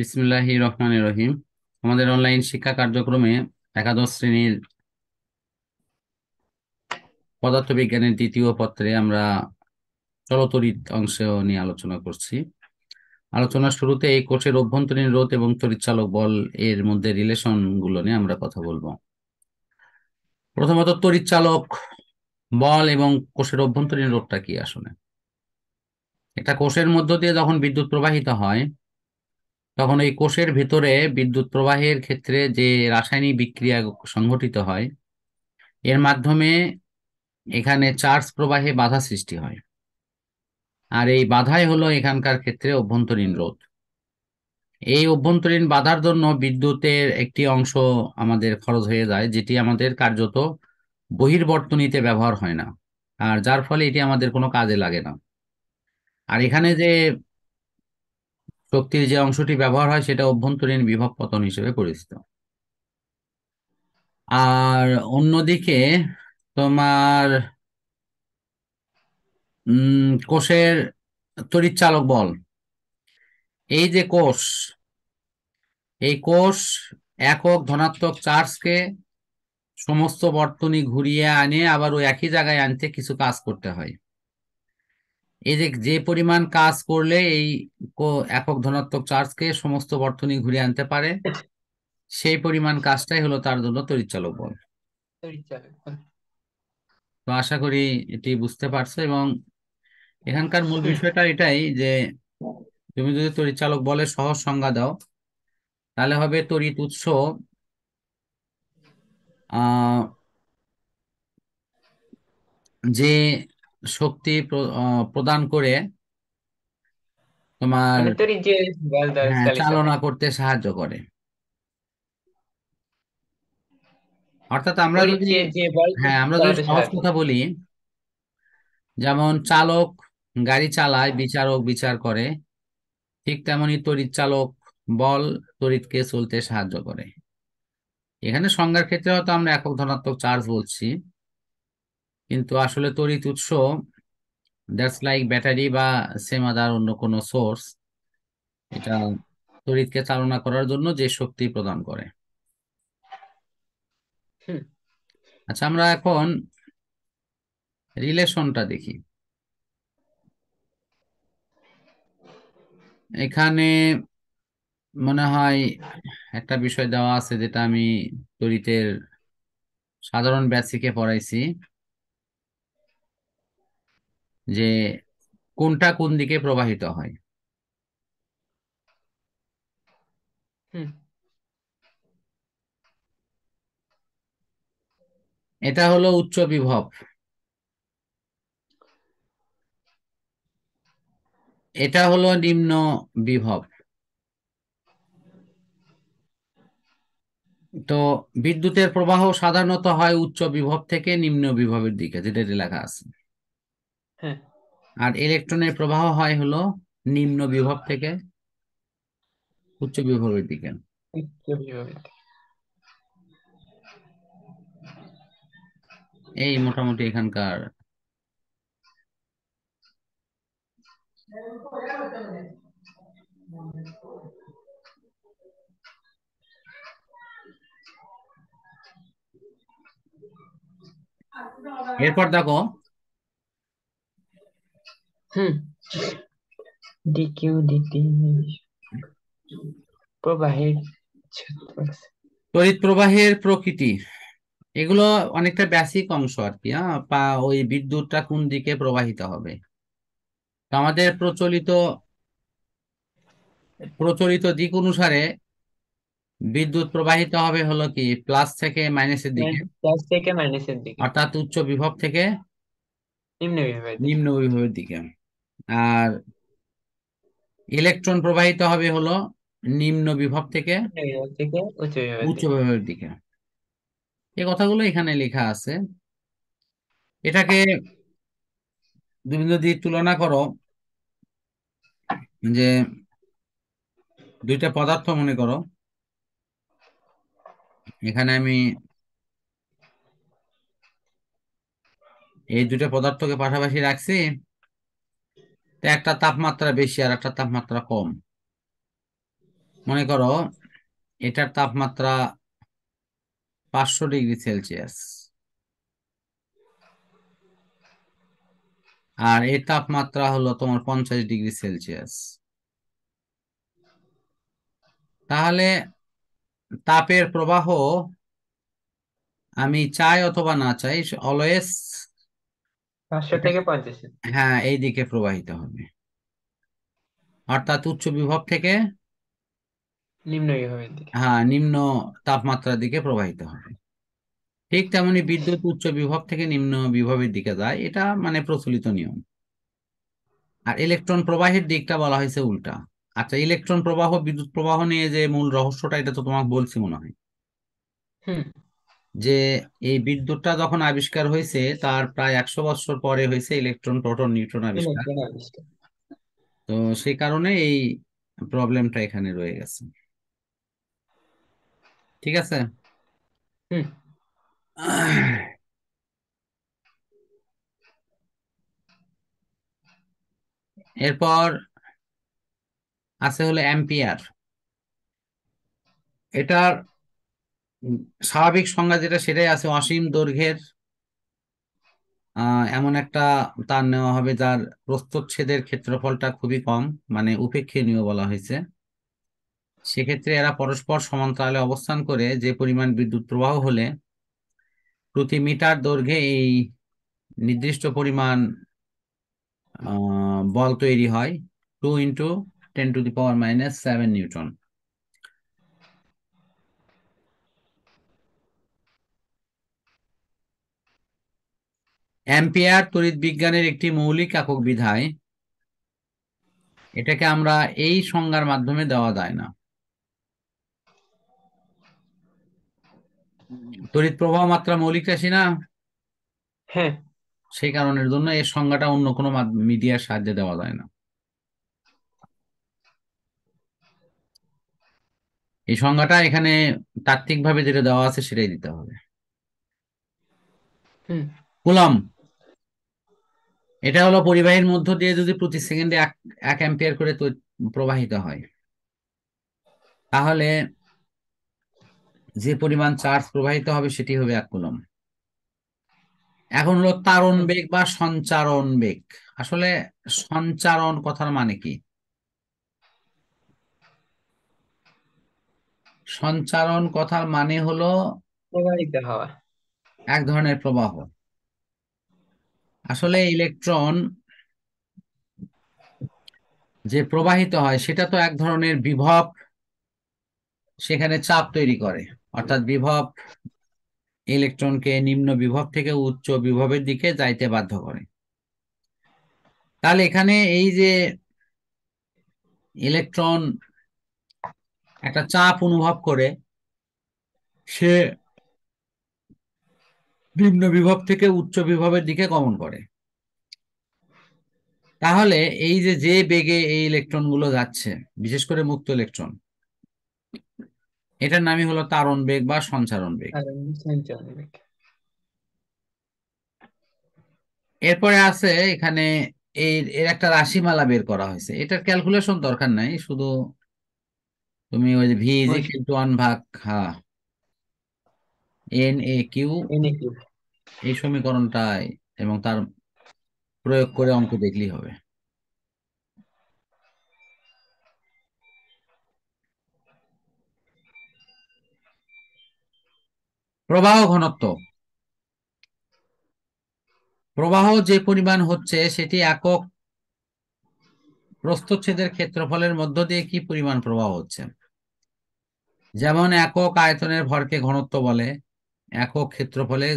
বিসমিল্লাহির রহমানির রহিম। আমাদের অনলাইন শিক্ষা কার্যক্রমে একাদশ শ্রেণীর পদার্থবিজ্ঞানের দ্বিতীয় পত্রে আমরা চলতরিৎ অংশ নিয়ে আলোচনা করছি। আলোচনার শুরুতে এই কোষের অভ্যন্তরীণ রোধ এবং তড়িৎচালক বল এর মধ্যে রিলেশন গুলো নিয়ে আমরা কথা বলবো। প্রথমত তড়িৎচালক বল এবং কোষের অভ্যন্তরীণ রোধটা কি আসলে? একটা কোষের মধ্য দিয়ে যখন বিদ্যুৎ প্রবাহিত হয় তখন এই কোষের ভেতরে বিদ্যুৎ প্রবাহের ক্ষেত্রে যে রাসায়নিক বিক্রিয়া সংঘটিত হয় এর মাধ্যমে এখানে চার্জ প্রবাহে বাধা সৃষ্টি হয়, আর এই বাধাই হলো এখানকার ক্ষেত্রে অভ্যন্তরীণ রোধ। এই অভ্যন্তরীণ বাধার জন্য বিদ্যুতের একটি অংশ আমাদের খরচ হয়ে যায়, যেটি আমাদের কার্যত বহির্বর্তনীতে ব্যবহার হয় না, আর যার ফলে এটি আমাদের কোনো কাজে লাগে না। আর এখানে যে শক্তির যে অংশটি ব্যবহার হয় সেটা অভ্যন্তরীণ বিভব পতন হিসেবে পরিচিত। আর অন্যদিকে তোমার কোষের তড়িৎচালক বল, এই যে কোষ, এই কোষ একক ধনাত্মক চার্জকে সমস্ত বর্তনী ঘুরিয়ে আনে, আবার ওই একই জায়গায় আনতে কিছু কাজ করতে হয়। এই যে যে পরিমাণ কাজ করলে এই একক ধনাত্মক চার্জকে সমস্ত বর্তনী ঘুরিয়ে আনতে পারে, সেই পরিমাণ কাজটাই হলো তার জন্য তড়িৎচালক বল। তো আশা করি এটি বুঝতে পারছো, এবং এখানকার মূল বিষয়টা এটাই যে তুমি যদি তড়িৎচালক বলের সহজ সংজ্ঞা দাও তাহলে হবে তড়িৎ উৎস যে শক্তি প্রদান করে তোমার মানে তোর যে বল দ্বারা চালিত হয়। চালনা করতে সাহায্য করে। অর্থাৎ আমরা তড়িৎ যদি যে বলকে আমরা যদি চালাতে সহজ সাহায্য কথা বলি, যেমন চালক গাড়ি চালায়, বিচারক বিচার করে, ঠিক তেমনি তড়িৎ চালক বল তড়িৎকে চলতে সাহায্য করে। এখানে সংজ্ঞার ক্ষেত্রে হয়তো আমরা একক ধনাত্মক চার্জ বলছি, কিন্তু আসলে তড়িৎ উৎস দ্যাটস লাইক ব্যাটারি বা সেম আদার অন্য কোনো সোর্স, এটা তড়িৎকে চালনা করার জন্য যে শক্তি প্রদান করে। হুম। আচ্ছা, আমরা এখন রিলেশনটা দেখি। এখানে মনে হয় একটা বিষয় দেওয়া আছে যেটা আমি তড়িতের সাধারণ বেসিকে পড়াইছি, যে কোনটা কোন দিকে প্রবাহিত হয়। হুম। এটা হলো উচ্চ বিভব, এটা হলো নিম্ন বিভব। তো বিদ্যুতের প্রবাহ সাধারণত হয় উচ্চ বিভব থেকে নিম্ন বিভবের দিকে, যেটা লেখা আছে। হ্যাঁ। আর ইলেকট্রনের প্রবাহ হয় হলো নিম্ন বিভব থেকে উচ্চ বিভবের দিকে। এই মোটামুটি এখানকার। এরপর দেখো, হুম। ডিকিউ ডিটি প্রবাহের তড়িৎ প্রবাহের প্রকৃতি, এগুলো অনেকটা বেসিক অংশ আর কি। ওই বিদ্যুৎটা কোন দিকে প্রবাহিত হবে। তো আমাদের প্রচলিত প্রচলিত দিক অনুসারে বিদ্যুৎ প্রবাহিত হবে হলো কি প্লাস থেকে মাইনাসের দিকে, প্লাস থেকে মাইনাসের দিকে, অর্থাৎ উচ্চ বিভব থেকে নিম্ন বিভবের দিকে। নিম্ন বিভবের দিকে। আর ইলেকট্রন প্রবাহিত হবে হলো নিম্ন বিভব থেকে নিম্ন বিভব থেকে উচ্চ বিভবের উচ্চ দিকে। বিভবের দিকে। এই কথাগুলো এখানে লেখা আছে। এটাকে তুমি যদি তুলনা করো, যে দুইটা পদার্থ মনে করো, এখানে আমি এই দুইটা পদার্থকে পাশাপাশি রাখছি, তো একটা তাপমাত্রা বেশি আর একটা তাপমাত্রা কম। মনে করো এটার তাপমাত্রা 500 ডিগ্রি সেলসিয়াস, আর এর তাপমাত্রা হলো তোমার 50 ডিগ্রি সেলসিয়াস। তাহলে তাপের প্রবাহ আমি চাই অথবা না চাই অলওয়েজ 500 থেকে 50। হ্যাঁ এই দিকে প্রবাহিত হবে, অর্থাৎ উচ্চ বিভব থেকে নিম্ন বিভবের দিকে। হ্যাঁ নিম্ন তাপমাত্রার দিকে প্রবাহিত হবে। ঠিক তেমনি বিদ্যুৎ উচ্চ বিভব থেকে নিম্ন বিভবের দিকে যায়, এটা মানে প্রচলিত নিয়ম। আর ইলেকট্রন প্রবাহের দিকটা বলা হয়েছে উল্টা। আচ্ছা, ইলেকট্রন প্রবাহ বিদ্যুৎ প্রবাহ নিয়ে যে মূল রহস্যটা, এটা তো তোমাকে বলছি মনে হয়, হুম। যে এই বিদ্যুৎটা যখন আবিষ্কার হয়েছে তার প্রায় 100 বছর পরে হয়েছে ইলেকট্রন প্রোটন নিউট্রন আবিষ্কার। ইলেকট্রন আবিষ্কার। তো সেই কারণে এই প্রবলেমটা এখানে রয়ে গেছে। ঠিক আছে। হুম। এরপর আছে হলো অ্যাম্পিয়ার। এটার স্বাভাবিক সংজ্ঞা যেটা সেটাই আছে, অসীম দৈর্ঘ্যের এমন একটা তার নেওয়া হবে যার প্রস্থচ্ছেদের ক্ষেত্রফলটা খুবই কম, মানে উপেক্ষণীয় বলা হয়েছে। সেক্ষেত্রে এরা পরস্পর সমান্তরালে অবস্থান করে যে পরিমাণ বিদ্যুৎ প্রবাহ হলে প্রতি মিটার দৈর্ঘ্যে এই নির্দিষ্ট পরিমাণ বল তৈরি হয়, 2 × 10⁻⁷ নিউটন। অ্যাম্পিয়ার তড়িৎ বিজ্ঞানের একটি মৌলিক একক বিধায়, এটাকে আমরা এই সংজ্ঞার মাধ্যমে দেওয়া যায় না। তড়িৎ প্রবাহ মাত্রা মৌলিক রাশি না, হ্যাঁ। সেই কারণের জন্য এই সংজ্ঞাটা অন্য কোনো মিডিয়ার সাহায্যে দেওয়া যায় না। এই সংজ্ঞাটা এখানে তাত্ত্বিকভাবে যেটা দেওয়া আছে সেটাই দিতে হবে। হুম। কুলম্ব, এটা হলো পরিবাহীর মধ্য দিয়ে যদি প্রতি সেকেন্ডে 1 অ্যাম্পিয়ার করে প্রবাহিত হয়, তাহলে যে পরিমাণ চার্জ প্রবাহিত হবে সেটি হবে 1 কুলম্ব। এখন হলো তারণ হুম। বেগ বা সঞ্চারণ বেগ। আসলে সঞ্চারণ কথার মানে কি? সঞ্চারণ কথার মানে হলো প্রবাহিত হওয়া। এক ধরনের প্রবাহ। আসলে ইলেকট্রন যে প্রবাহিত হয় সেটা তো এক ধরনের বিভব, সেখানে চাপ তৈরি করে, অর্থাৎ বিভব ইলেকট্রনকে নিম্ন বিভব থেকে উচ্চ বিভবের দিকে যাইতে বাধ্য করে। তাহলে এখানে এই যে ইলেকট্রন একটা চাপ অনুভব করে সে নিম্ন বিভব থেকে উচ্চ বিভবের দিকে গমন করে, তাহলে এই যে যে বেগে এই ইলেকট্রন গুলো যাচ্ছে, বিশেষ করে মুক্ত ইলেকট্রন, এটার নামই হলো তারণ বেগ বা সঞ্চারণ বেগ। আর সঞ্চালন বেগ। এরপরে আছে এখানে এর এর একটা রাশিমালা বের করা হয়েছে। এটার ক্যালকুলেশন দরকার নাই, শুধু তুমি ওই যে ভি ইজ ইকুয়াল টু 1 ভাগ NA/Q এনে কিউব। এই সমীকরণটাই এবং তার প্রয়োগ করে অঙ্ক দেখলেই হবে। প্রবাহ ঘনত্ব, প্রবাহ যে পরিমাণ হচ্ছে সেটি একক প্রস্থচ্ছেদের ক্ষেত্রফলের মধ্য দিয়ে কি পরিমাণ প্রবাহ হচ্ছে। যেমন একক আয়তনের ভরকে ঘনত্ব বলে, একক ক্ষেত্রফলে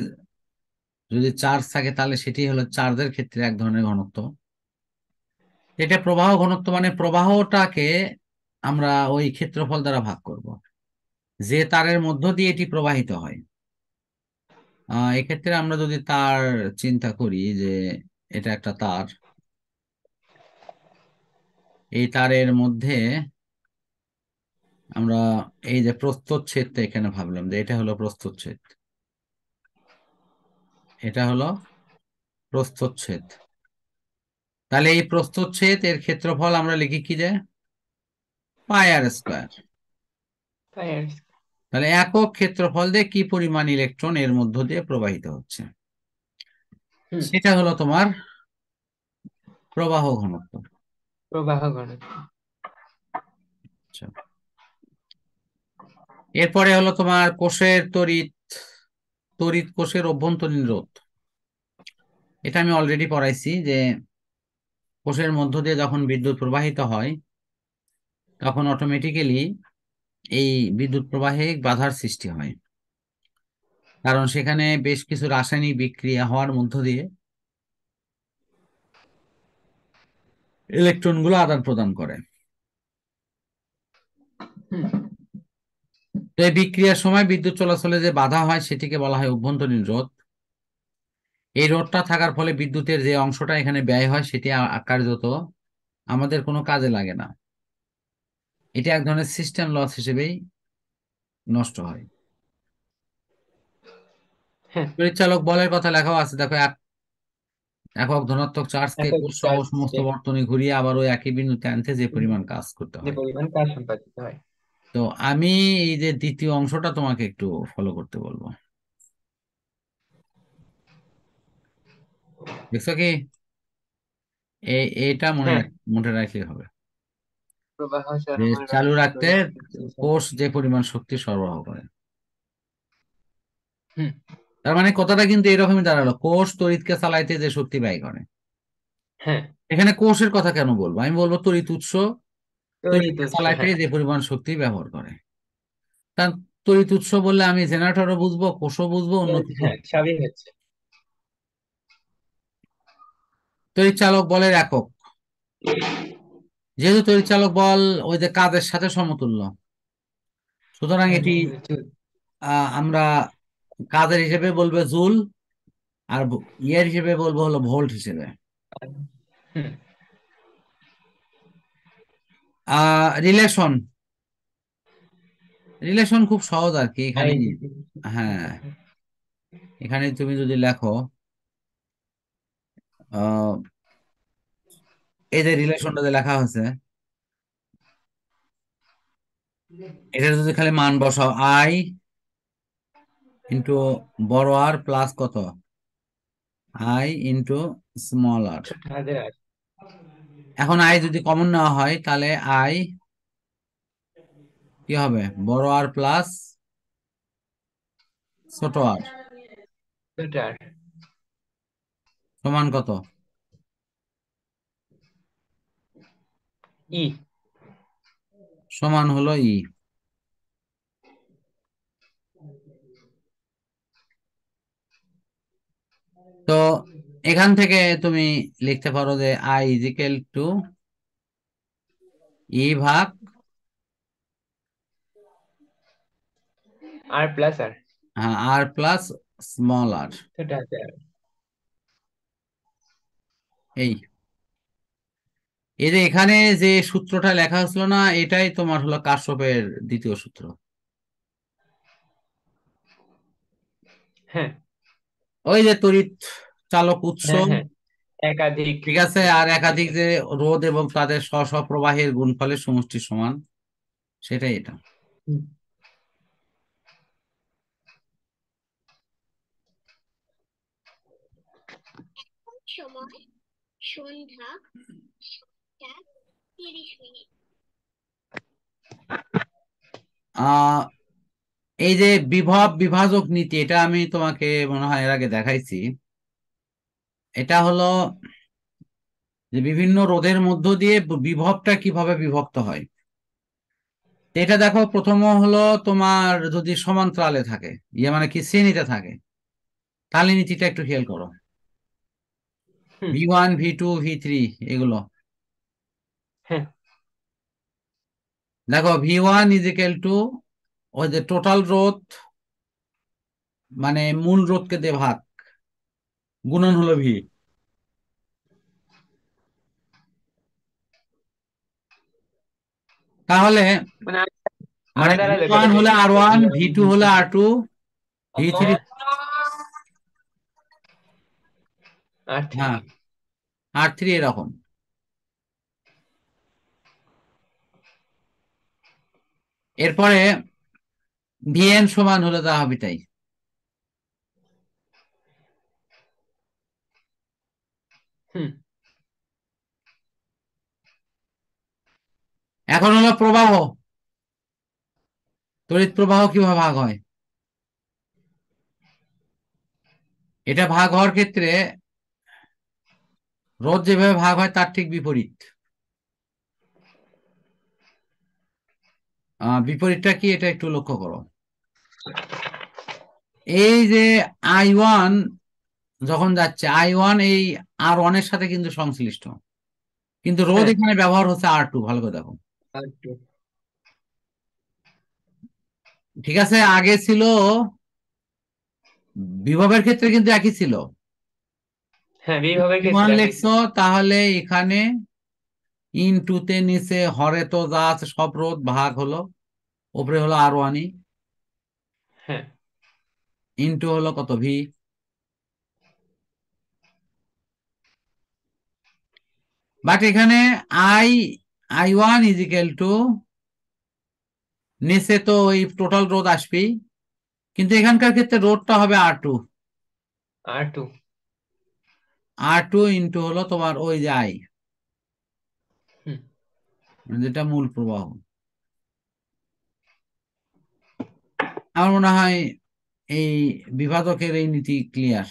যদি চার্জ থাকে তাহলে সেটি হলো চার্জের ক্ষেত্রে এক ধরনের ঘনত্ব। এটা প্রবাহ ঘনত্ব, মানে প্রবাহটাকে আমরা ওই ক্ষেত্রফল দ্বারা ভাগ করব যে তারের মধ্য দিয়ে এটি প্রবাহিত হয়। এক্ষেত্রে আমরা যদি তার চিন্তা করি যে এটা একটা তার, এই তারের মধ্যে আমরা এই যে প্রস্থচ্ছেদটা এখানে ভাবলাম যে এটা হলো প্রস্থচ্ছেদ, এটা হলো প্রস্থচ্ছেদ। তাহলে এই প্রস্থচ্ছেদ এর ক্ষেত্রফল আমরা লিখি কি, যে পাই আর স্কোয়ার। তাই আর কি। তাহলে একক ক্ষেত্রফল দিয়ে কি পরিমাণ ইলেকট্রন এর মধ্য দিয়ে প্রবাহিত হচ্ছে, হুম। সেটা হলো তোমার প্রবাহ ঘনত্ব। প্রবাহ ঘনত্ব। আচ্ছা, এরপরে হলো তোমার কোষের তড়িৎ, তড়িৎ কোষের অভ্যন্তরীণ রোধ। এটা আমি অলরেডি পড়াইছি যে কোষের মধ্য দিয়ে যখন বিদ্যুৎ প্রবাহিত হয় তখন অটোমেটিক্যালি এই বিদ্যুৎ প্রবাহে বাধার সৃষ্টি হয়, কারণ সেখানে বেশ কিছু রাসায়নিক বিক্রিয়া হওয়ার মধ্য দিয়ে ইলেকট্রনগুলো আদান প্রদান করে। হুম। তো এই বিক্রিয়ার সময় বিদ্যুৎ চলাচলে যে বাধা হয় সেটিকে বলা হয় অভ্যন্তরীণ রোধ। এই রোধটা থাকার ফলে বিদ্যুতের যে অংশটা এখানে ব্যয় হয় সেটি কার্যত আমাদের কোনো কাজে লাগে না, এটা এক ধরনের সিস্টেম লস হিসেবেই নষ্ট হয়। হ্যাঁ। পরিচালক বলের কথা লেখাও আছে, দেখো একক ধনাত্মক চার্জকে একক কোষ সহ সমস্ত চার্জকে বর্তনী ঘুরিয়ে আবার ওই একই বিন্দুতে আনতে যে পরিমাণ কাজ করতে যে হয়। পরিমাণ কাজ সম্পাদিত হয়। তো আমি এই যে দ্বিতীয় অংশটা তোমাকে একটু ফলো করতে বলবো, দেখছো কি? এটা হ্যাঁ। মনে রাখলে হবে প্রবাহ যে সরবরাহ চালু রাখতে তড়িৎ কোষ যে পরিমাণ শক্তি সরবরাহ করে। হুম। তার মানে কথাটা কিন্তু এরকমই দাঁড়ালো, কোষ তড়িৎকে চালাইতে যে শক্তি ব্যয় করে। হ্যাঁ। এখানে কোষের কথা কেন বলবো, আমি বলবো তড়িৎ উৎস তড়িৎ তড়িৎকে উৎস, চালাইতে হ্যাঁ। যে পরিমাণ শক্তি ব্যবহার করে। তার তড়িৎ উৎস বললে আমি জেনারেটরও বুঝবো, কোষও বুঝবো, অন্য কিছু। হ্যাঁ, সবই হচ্ছে। তড়িৎ চালক বলের একক, যেহেতু তড়িৎ চালক বল ওই যে কাজের সাথে সমতুল্য, সুতরাং হ্যাঁ, এটি আমরা কাজের হিসেবে বলবো জুল, আর ইয়ের হিসেবে বলবো হলো ভোল্ট হিসেবে। হুম। রিলেশন, রিলেশন খুব সহজ আর কি আই এখানে। হ্যাঁ, এখানে তুমি যদি লেখো আহ, এই যে রিলেশনটা যে লেখা হয়েছে, এটা যদি খালি মান বসাও, আই ইন্টু বড় আর প্লাস কত, আই ইন্টু স্মল আর। ছোট হাতের আর। এখন আই যদি কমন নেওয়া হয় তাহলে আই কি হবে, বড় আর প্লাস ছোট আর ছোট আর। সমান কত, ই। সমান হলো ই। তো এখান থেকে তুমি লিখতে পারো যে আই ইজিক্যাল টু ই ভাগ, আর প্লাস আর। হ্যাঁ, আর প্লাস স্মল আর। ছোট হাতের আর। এই এই যে এখানে যে সূত্রটা লেখা হচ্ছিল না, এটাই তোমার হলো কার্শফের দ্বিতীয় সূত্র। হ্যাঁ। ওই যে তড়িৎ চালক উৎস, হ্যাঁ। হ্যাঁ, একাধিক ঠিক আছে, আর একাধিক যে রোধ এবং তাদের স্ব স্ব প্রবাহের গুণফলের সমষ্টি সমান, সেটাই এটা। হুম। সময় সন্ধ্যা 7:30। আহ এই যে বিভব বিভাজক নীতি, এটা আমি তোমাকে মনে হয় এর আগে দেখাইছি। এটা হলো যে বিভিন্ন রোধের মধ্য দিয়ে বিভবটা কিভাবে বিভক্ত হয়। তো এটা দেখো, প্রথম হলো তোমার যদি সমান্তরালে থাকে, ইয়ে মানে কি শ্রেণীতে থাকে, তাহলে নীতিটা একটু খেয়াল করো, হুম। V1 V2 V3 এগুলো হ্যাঁ। দেখো। V1 ইজিক্যাল টু ওই যে টোটাল রোধ, মানে মূল রোধকে দিয়ে ভাগ, গুণন হলো ভি। তাহলে মানে মানে আলাদা আলাদা করে V1 হলে লিখতে হবে, R1, V1 V2 V2। হলে R2, V3, আর থ্রি। হ্যাঁ, R3 এরকম। এরপরে ভিএন সমান হলে তা হবে তাই। হুম এখন হলো প্রবাহ, তড়িৎ প্রবাহ কিভাবে ভাগ হয়। এটা ভাগ হওয়ার ক্ষেত্রে রোধ যেভাবে ভাগ হয় তার ঠিক বিপরীত। বিপরীতটা কি এটা একটু লক্ষ্য করো। এই যে I1 যখন যাচ্ছে, I1 এই R1 এর সাথে কিন্তু সংশ্লিষ্ট, কিন্তু রোধ হ্যাঁ এখানে ব্যবহার হচ্ছে R2। ভালো করে দেখো। R2 ঠিক আছে, আগে ছিল বিভবের ক্ষেত্রে কিন্তু একই ছিল। হ্যাঁ বিভাগের I1 ক্ষেত্রে একই লিখছো, ছিল। তাহলে এখানে ইনটুতে নিচে হরে তো যা আছে সব রোধ ভাগ হলো, উপরে হলো R1 হ্যাঁ ইনটু হলো কত ভি। বাট এখানে I I1 is equal to, নিচে তো ওই টোটাল রোধ আসবেই, কিন্তু এখানকার ক্ষেত্রে রোধটা হবে R2। R2 R2 ইনটু হলো তোমার ওই যে আই, হুম যেটা মূল প্রবাহ। আমার মনে হয় এই বিভাজকের এই নীতি ক্লিয়ার।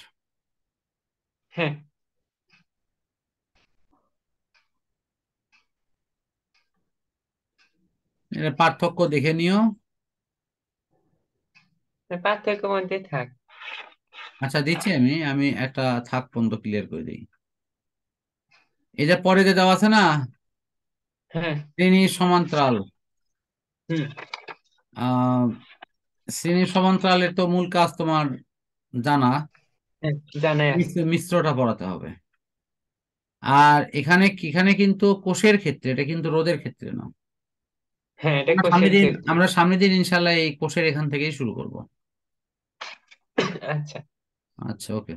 হ্যাঁ এটা পার্থক্য দেখে নিও। পার্থক্য মধ্যে থাক। আচ্ছা দিচ্ছি আমি আমি একটা থাক পর্যন্ত ক্লিয়ার করে দিই। এই যে পরে যে দেওয়া আছে না, হ্যাঁ শ্রেণীর সমান্তরাল। হুম আহ শ্রেণীর সমান্তরালের তো মূল কাজ তোমার জানা, হ্যাঁ জানাই আছে। মিশ্রটা পড়াতে হবে। আর এখানে এখানে কিন্তু কোষের ক্ষেত্রে, এটা কিন্তু রোধের ক্ষেত্রে না। হ্যাঁ এটা আমরা সামনের কোষের দিন ক্ষেত্রে। আমরা সামনের দিন ইনশাল্লাহ এই কোষের এখান থেকেই শুরু করব। আচ্ছা আচ্ছা, ওকে।